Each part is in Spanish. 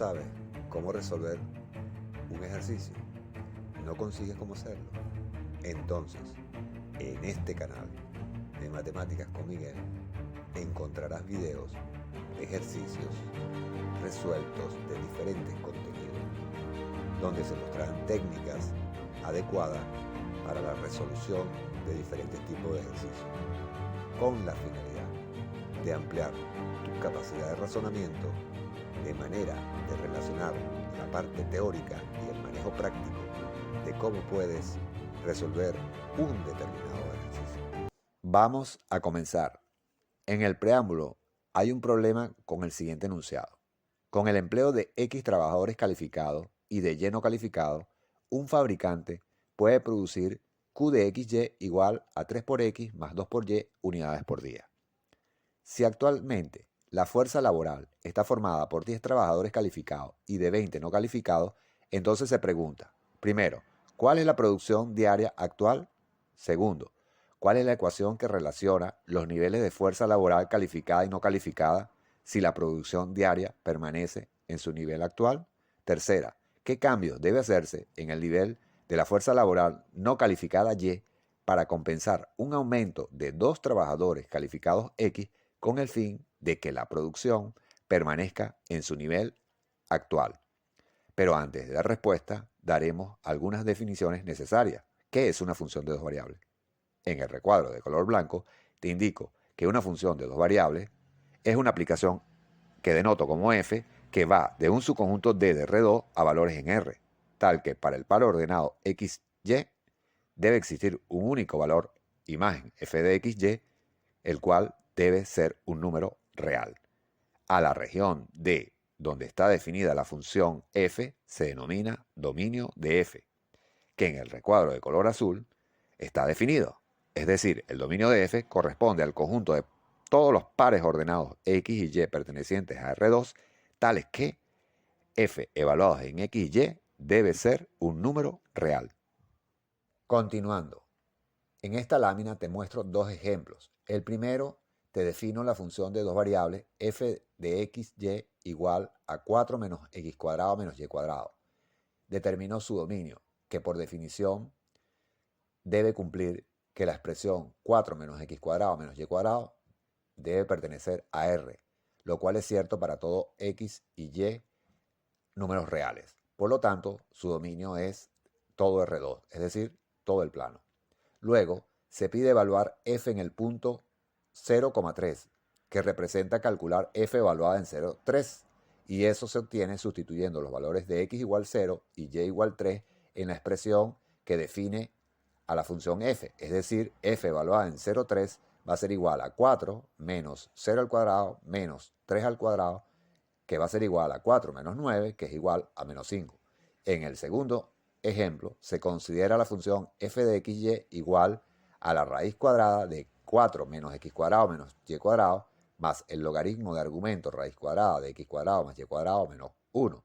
sabes cómo resolver un ejercicio, no consigues cómo hacerlo, entonces en este canal de Matemáticas con Miguel encontrarás videos de ejercicios resueltos de diferentes contenidos, donde se mostrarán técnicas adecuadas para la resolución de diferentes tipos de ejercicios, con la finalidad de ampliar tu capacidad de razonamiento de manera de relacionar la parte teórica y el manejo práctico de cómo puedes resolver un determinado ejercicio. Vamos a comenzar. En el preámbulo hay un problema con el siguiente enunciado. Con el empleo de X trabajadores calificados y de Y no calificados, un fabricante puede producir Q de XY igual a 3 por X más 2 por Y unidades por día. Si actualmente la fuerza laboral está formada por 10 trabajadores calificados y de 20 no calificados, entonces se pregunta, primero, ¿cuál es la producción diaria actual? Segundo, ¿cuál es la ecuación que relaciona los niveles de fuerza laboral calificada y no calificada si la producción diaria permanece en su nivel actual? Tercera, ¿qué cambios debe hacerse en el nivel de la fuerza laboral no calificada Y para compensar un aumento de 2 trabajadores calificados X con el fin de que la producción permanezca en su nivel actual? Pero antes de dar respuesta, daremos algunas definiciones necesarias. ¿Qué es una función de dos variables? En el recuadro de color blanco te indico que una función de dos variables es una aplicación que denoto como f que va de un subconjunto D de R2 a valores en R, tal que para el par ordenado XY debe existir un único valor imagen f de XY, el cual debe ser un número real. A la región D donde está definida la función f se denomina dominio de f, que en el recuadro de color azul está definido. Es decir, el dominio de f corresponde al conjunto de todos los pares ordenados x y y pertenecientes a R2, tales que f evaluados en x y y debe ser un número real. Continuando. En esta lámina te muestro dos ejemplos. El primero, te defino la función de dos variables f de x, y igual a 4 menos x cuadrado menos y cuadrado. Determino su dominio, que por definición debe cumplir que la expresión 4 menos x cuadrado menos y cuadrado debe pertenecer a R, lo cual es cierto para todo x y y números reales. Por lo tanto, su dominio es todo R2, es decir, todo el plano. Luego, se pide evaluar f en el punto 0,3, que representa calcular f evaluada en 0,3, y eso se obtiene sustituyendo los valores de x igual 0 y y igual 3 en la expresión que define a la función f, es decir, f evaluada en 0,3 va a ser igual a 4 menos 0 al cuadrado menos 3 al cuadrado, que va a ser igual a 4 menos 9, que es igual a menos 5. En el segundo ejemplo, se considera la función f de xy igual a la raíz cuadrada de 4 menos x cuadrado menos y cuadrado más el logaritmo de argumento raíz cuadrada de x cuadrado más y cuadrado menos 1.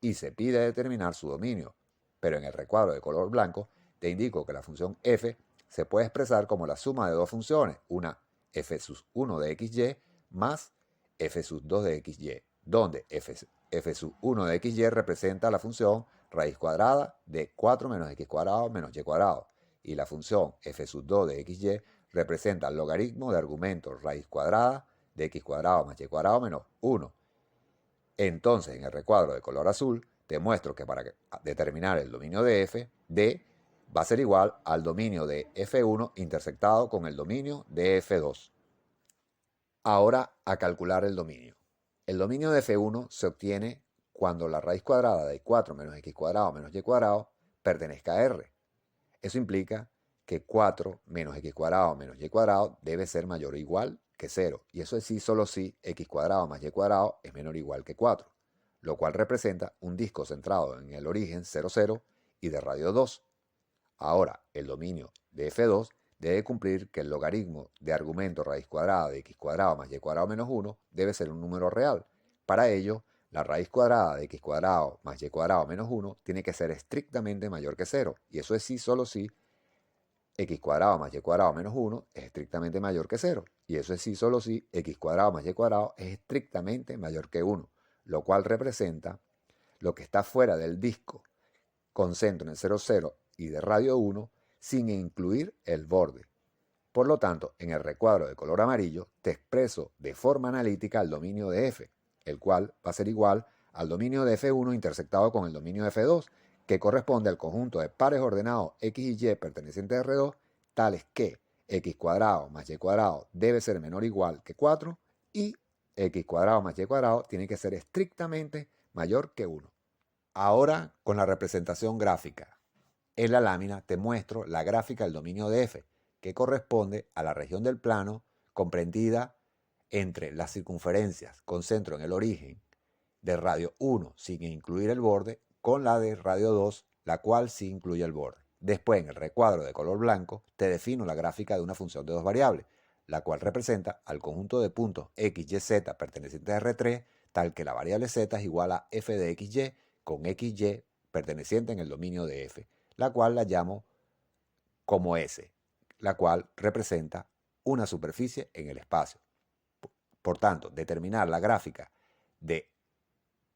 Y se pide determinar su dominio, pero en el recuadro de color blanco te indico que la función f se puede expresar como la suma de dos funciones, una f sus 1 de xy más f sus 2 de xy, donde f sus 1 de xy representa la función raíz cuadrada de 4 menos x cuadrado menos y cuadrado, y la función f sus 2 de xy representa el logaritmo de argumento raíz cuadrada de x cuadrado más y cuadrado menos 1. Entonces, en el recuadro de color azul, te muestro que para determinar el dominio de f, d va a ser igual al dominio de f1 intersectado con el dominio de f2. Ahora a calcular el dominio. El dominio de f1 se obtiene cuando la raíz cuadrada de 4 menos x cuadrado menos y cuadrado pertenezca a R. Eso implica que 4 menos x cuadrado menos y cuadrado debe ser mayor o igual que 0. Y eso es sí solo si x cuadrado más y cuadrado es menor o igual que 4, lo cual representa un disco centrado en el origen 0, 0 y de radio 2. Ahora, el dominio de f2 debe cumplir que el logaritmo de argumento raíz cuadrada de x cuadrado más y cuadrado menos 1 debe ser un número real. Para ello, la raíz cuadrada de x cuadrado más y cuadrado menos 1 tiene que ser estrictamente mayor que 0. Y eso es sí solo si x cuadrado más y cuadrado menos 1 es estrictamente mayor que 0. Y eso es sí solo si x cuadrado más y cuadrado es estrictamente mayor que 1, lo cual representa lo que está fuera del disco con centro en el 0,0 y de radio 1 sin incluir el borde. Por lo tanto, en el recuadro de color amarillo te expreso de forma analítica el dominio de F, el cual va a ser igual al dominio de F1 intersectado con el dominio de F2, que corresponde al conjunto de pares ordenados X y Y pertenecientes a R2, tales que X cuadrado más Y cuadrado debe ser menor o igual que 4 y X cuadrado más Y cuadrado tiene que ser estrictamente mayor que 1. Ahora con la representación gráfica. En la lámina te muestro la gráfica del dominio de F, que corresponde a la región del plano comprendida entre las circunferencias con centro en el origen de radio 1 sin incluir el borde con la de radio 2, la cual sí incluye el borde. Después, en el recuadro de color blanco, te defino la gráfica de una función de dos variables, la cual representa al conjunto de puntos x, y, z pertenecientes a R3, tal que la variable z es igual a f de xy con xy perteneciente en el dominio de f, la cual la llamo como S, la cual representa una superficie en el espacio. Por tanto, determinar la gráfica de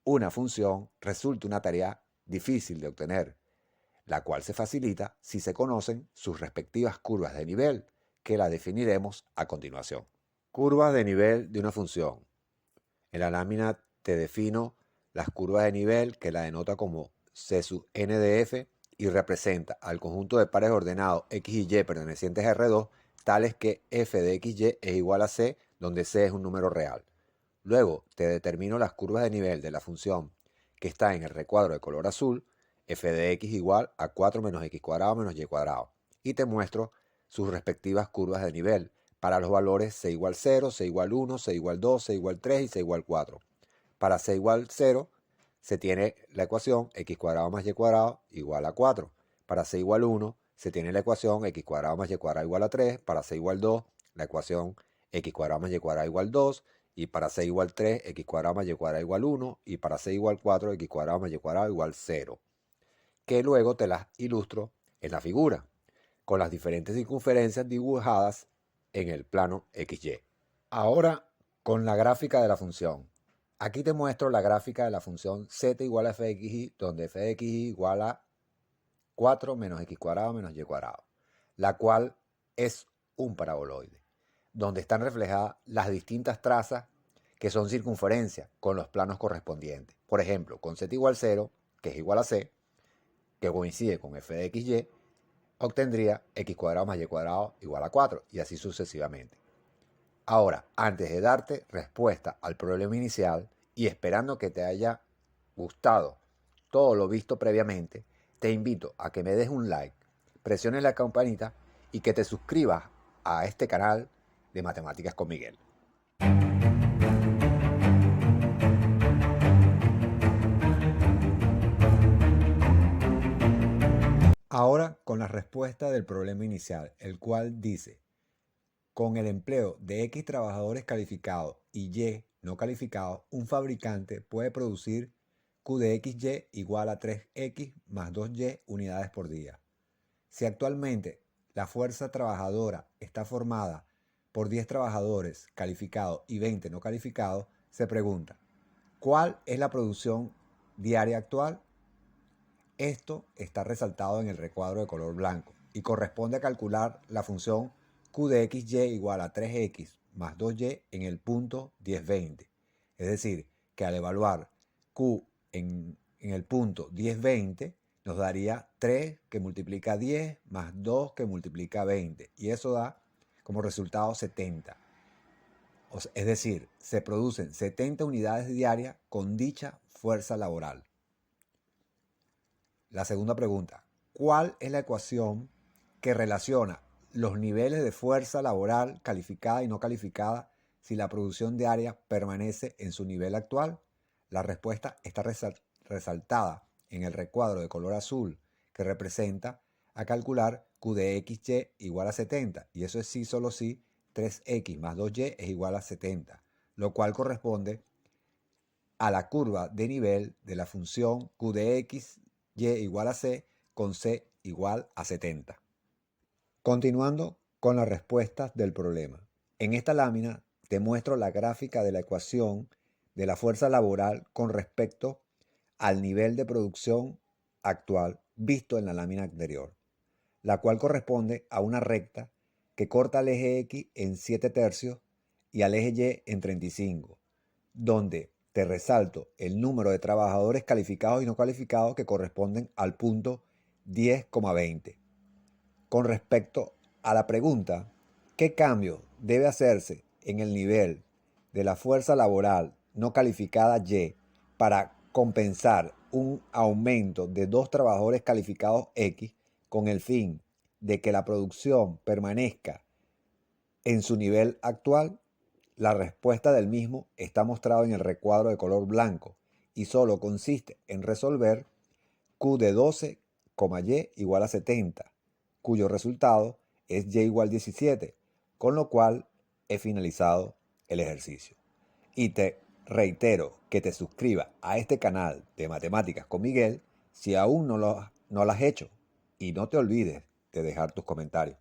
una función resulta una tarea difícil de obtener, la cual se facilita si se conocen sus respectivas curvas de nivel, que la definiremos a continuación. Curvas de nivel de una función. En la lámina te defino las curvas de nivel, que la denota como C sub n de f y representa al conjunto de pares ordenados x y y pertenecientes a R2, tales que f de xy es igual a c, donde c es un número real. Luego te determino las curvas de nivel de la función que está en el recuadro de color azul, f de x igual a 4 menos x cuadrado menos y cuadrado, y te muestro sus respectivas curvas de nivel para los valores c igual 0, c igual 1, c igual 2, c igual 3 y c igual 4. Para c igual 0 se tiene la ecuación x cuadrado más y cuadrado igual a 4. Para c igual 1 se tiene la ecuación x cuadrado más y cuadrado igual a 3. Para c igual 2 la ecuación x cuadrado más y cuadrado igual 2. Y para c igual 3 x cuadrado más y cuadrado igual 1. Y para c igual 4 x cuadrado más y cuadrado igual 0. Que luego te las ilustro en la figura, con las diferentes circunferencias dibujadas en el plano XY. Ahora con la gráfica de la función. Aquí te muestro la gráfica de la función z igual a f de xy, donde f de xy igual a 4 menos x cuadrado menos y cuadrado, la cual es un paraboloide, donde están reflejadas las distintas trazas que son circunferencias con los planos correspondientes. Por ejemplo, con z igual 0, que es igual a c, que coincide con f de xy, obtendría x cuadrado más y cuadrado igual a 4, y así sucesivamente. Ahora, antes de darte respuesta al problema inicial y esperando que te haya gustado todo lo visto previamente, te invito a que me des un like, presiones la campanita y que te suscribas a este canal de Matemáticas con Miguel. Ahora con la respuesta del problema inicial, el cual dice: con el empleo de X trabajadores calificados y Y no calificados, un fabricante puede producir Q de XY igual a 3X más 2Y unidades por día. Si actualmente la fuerza trabajadora está formada por 10 trabajadores calificados y 20 no calificados, se pregunta: ¿cuál es la producción diaria actual? Esto está resaltado en el recuadro de color blanco y corresponde a calcular la función Q de XY igual a 3X más 2Y en el punto 1020. Es decir, que al evaluar Q en el punto 1020 nos daría 3 que multiplica 10 más 2 que multiplica 20. Y eso da como resultado 70. Es decir, se producen 70 unidades diarias con dicha fuerza laboral. La segunda pregunta: ¿cuál es la ecuación que relaciona los niveles de fuerza laboral calificada y no calificada si la producción diaria permanece en su nivel actual? La respuesta está resaltada en el recuadro de color azul, que representa a calcular Q de XY igual a 70, y eso es sí, solo si 3X más 2Y es igual a 70, lo cual corresponde a la curva de nivel de la función Q de X y igual a c con c igual a 70. Continuando con las respuestas del problema. En esta lámina te muestro la gráfica de la ecuación de la fuerza laboral con respecto al nivel de producción actual visto en la lámina anterior, la cual corresponde a una recta que corta al eje X en 7/3 y al eje Y en 35, donde te resalto el número de trabajadores calificados y no calificados que corresponden al punto 10,20. Con respecto a la pregunta, ¿qué cambio debe hacerse en el nivel de la fuerza laboral no calificada Y para compensar un aumento de 2 trabajadores calificados X con el fin de que la producción permanezca en su nivel actual? La respuesta del mismo está mostrado en el recuadro de color blanco y solo consiste en resolver Q de 12, Y igual a 70, cuyo resultado es Y igual 17, con lo cual he finalizado el ejercicio. Y te reitero que te suscribas a este canal de Matemáticas con Miguel si aún no lo has hecho. Y no te olvides de dejar tus comentarios.